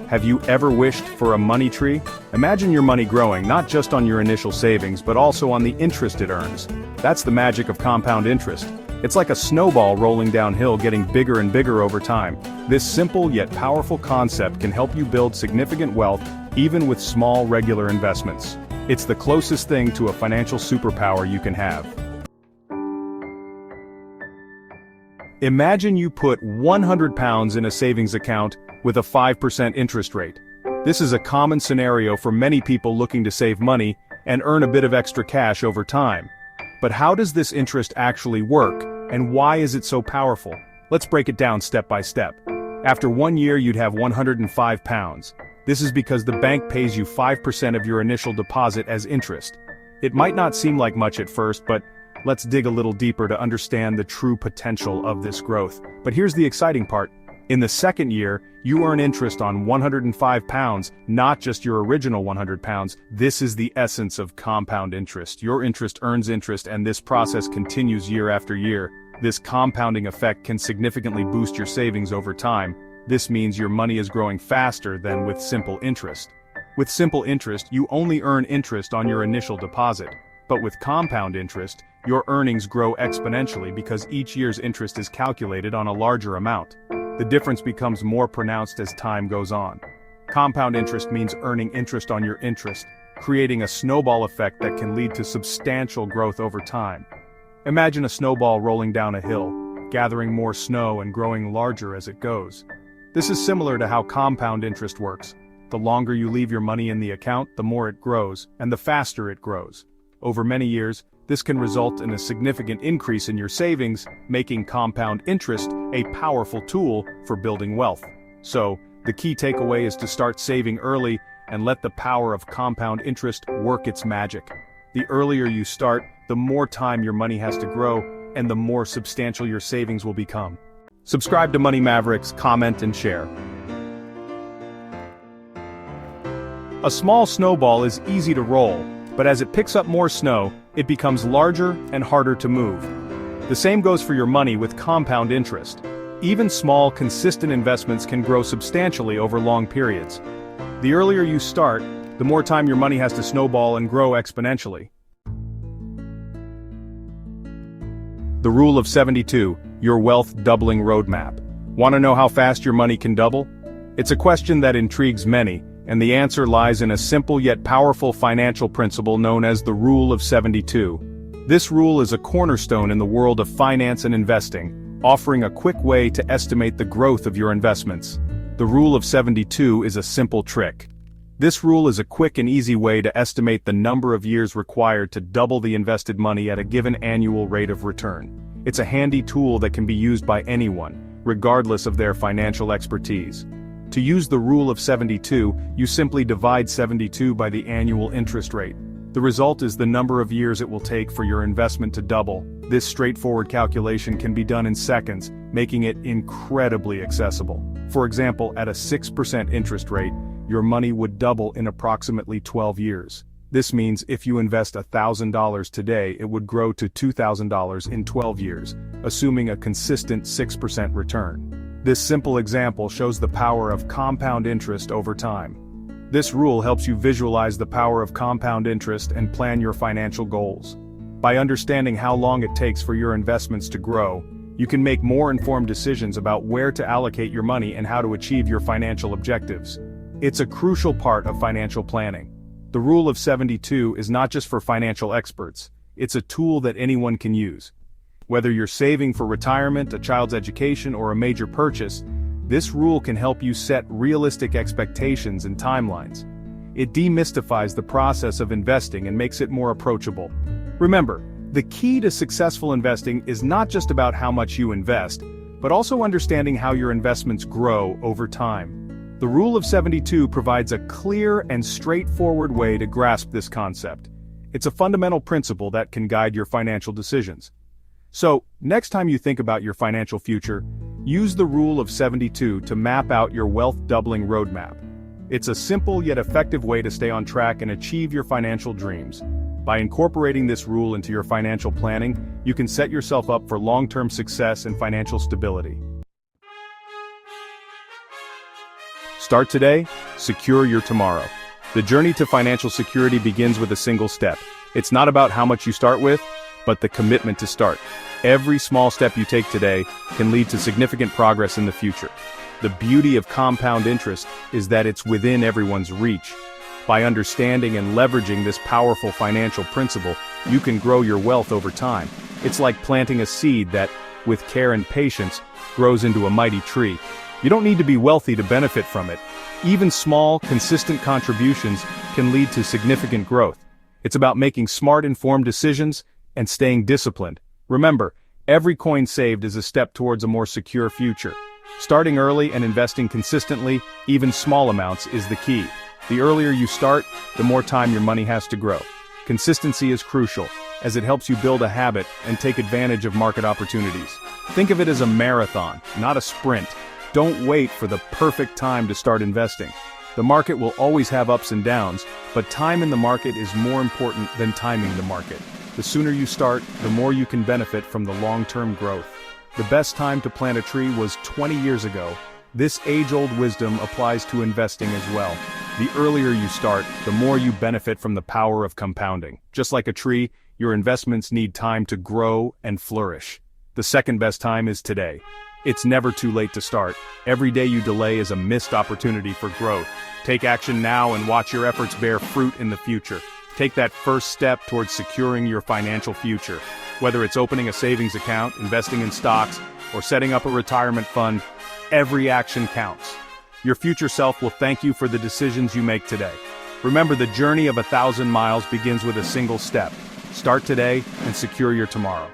Have you ever wished for a money tree? Imagine your money growing not just on your initial savings but also on the interest it earns. That's the magic of compound interest. It's like a snowball rolling downhill, getting bigger and bigger over time. This simple yet powerful concept can help you build significant wealth even with small regular investments. It's the closest thing to a financial superpower you can have. Imagine you put £100 in a savings account with a 5% interest rate. This is a common scenario for many people looking to save money and earn a bit of extra cash over time. But how does this interest actually work, and why is it so powerful? Let's break it down step by step. After 1 year you'd have £105. This is because the bank pays you 5% of your initial deposit as interest. It might not seem like much at first, but let's dig a little deeper to understand the true potential of this growth. But here's the exciting part. In the second year, you earn interest on £105, not just your original £100. This is the essence of compound interest. Your interest earns interest, and this process continues year after year. This compounding effect can significantly boost your savings over time. This means your money is growing faster than with simple interest. With simple interest, you only earn interest on your initial deposit. But with compound interest, your earnings grow exponentially because each year's interest is calculated on a larger amount. The difference becomes more pronounced as time goes on. Compound interest means earning interest on your interest, creating a snowball effect that can lead to substantial growth over time. Imagine a snowball rolling down a hill, gathering more snow and growing larger as it goes. This is similar to how compound interest works. The longer you leave your money in the account, the more it grows, and the faster it grows. Over many years, this can result in a significant increase in your savings, making compound interest a powerful tool for building wealth. So, the key takeaway is to start saving early and let the power of compound interest work its magic. The earlier you start, the more time your money has to grow, and the more substantial your savings will become. Subscribe to Money Mavericks, comment and share. A small snowball is easy to roll, but as it picks up more snow, it becomes larger and harder to move. The same goes for your money with compound interest. Even small, consistent investments can grow substantially over long periods. The earlier you start, the more time your money has to snowball and grow exponentially. The Rule of 72, your wealth doubling roadmap. Want to know how fast your money can double? It's a question that intrigues many, and the answer lies in a simple yet powerful financial principle known as the Rule of 72. This rule is a cornerstone in the world of finance and investing, offering a quick way to estimate the growth of your investments. The Rule of 72 is a simple trick. This rule is a quick and easy way to estimate the number of years required to double the invested money at a given annual rate of return. It's a handy tool that can be used by anyone, regardless of their financial expertise. To use the Rule of 72, you simply divide 72 by the annual interest rate. The result is the number of years it will take for your investment to double. This straightforward calculation can be done in seconds, making it incredibly accessible. For example, at a 6% interest rate, your money would double in approximately 12 years. This means if you invest $1,000 today, it would grow to $2,000 in 12 years, assuming a consistent 6% return. This simple example shows the power of compound interest over time. This rule helps you visualize the power of compound interest and plan your financial goals. By understanding how long it takes for your investments to grow, you can make more informed decisions about where to allocate your money and how to achieve your financial objectives. It's a crucial part of financial planning. The Rule of 72 is not just for financial experts, it's a tool that anyone can use. Whether you're saving for retirement, a child's education, or a major purchase, this rule can help you set realistic expectations and timelines. It demystifies the process of investing and makes it more approachable. Remember, the key to successful investing is not just about how much you invest, but also understanding how your investments grow over time. The Rule of 72 provides a clear and straightforward way to grasp this concept. It's a fundamental principle that can guide your financial decisions. So, next time you think about your financial future, use the Rule of 72 to map out your wealth doubling roadmap. It's a simple yet effective way to stay on track and achieve your financial dreams. By incorporating this rule into your financial planning, you can set yourself up for long-term success and financial stability. Start today, secure your tomorrow. The journey to financial security begins with a single step. It's not about how much you start with, but the commitment to start. Every small step you take today can lead to significant progress in the future. The beauty of compound interest is that it's within everyone's reach. By understanding and leveraging this powerful financial principle, you can grow your wealth over time. It's like planting a seed that, with care and patience, grows into a mighty tree. You don't need to be wealthy to benefit from it. Even small, consistent contributions can lead to significant growth. It's about making smart, informed decisions and staying disciplined. Remember, every coin saved is a step towards a more secure future. Starting early and investing consistently, even small amounts, is the key. The earlier you start, the more time your money has to grow. Consistency is crucial, as it helps you build a habit and take advantage of market opportunities. Think of it as a marathon, not a sprint. Don't wait for the perfect time to start investing. The market will always have ups and downs, but time in the market is more important than timing the market. The sooner you start, the more you can benefit from the long-term growth. The best time to plant a tree was 20 years ago. This age-old wisdom applies to investing as well. The earlier you start, the more you benefit from the power of compounding. Just like a tree, your investments need time to grow and flourish. The second best time is today. It's never too late to start. Every day you delay is a missed opportunity for growth. Take action now and watch your efforts bear fruit in the future. Take that first step towards securing your financial future. Whether it's opening a savings account, investing in stocks, or setting up a retirement fund, every action counts. Your future self will thank you for the decisions you make today. Remember, the journey of 1,000 miles begins with a single step. Start today and secure your tomorrow.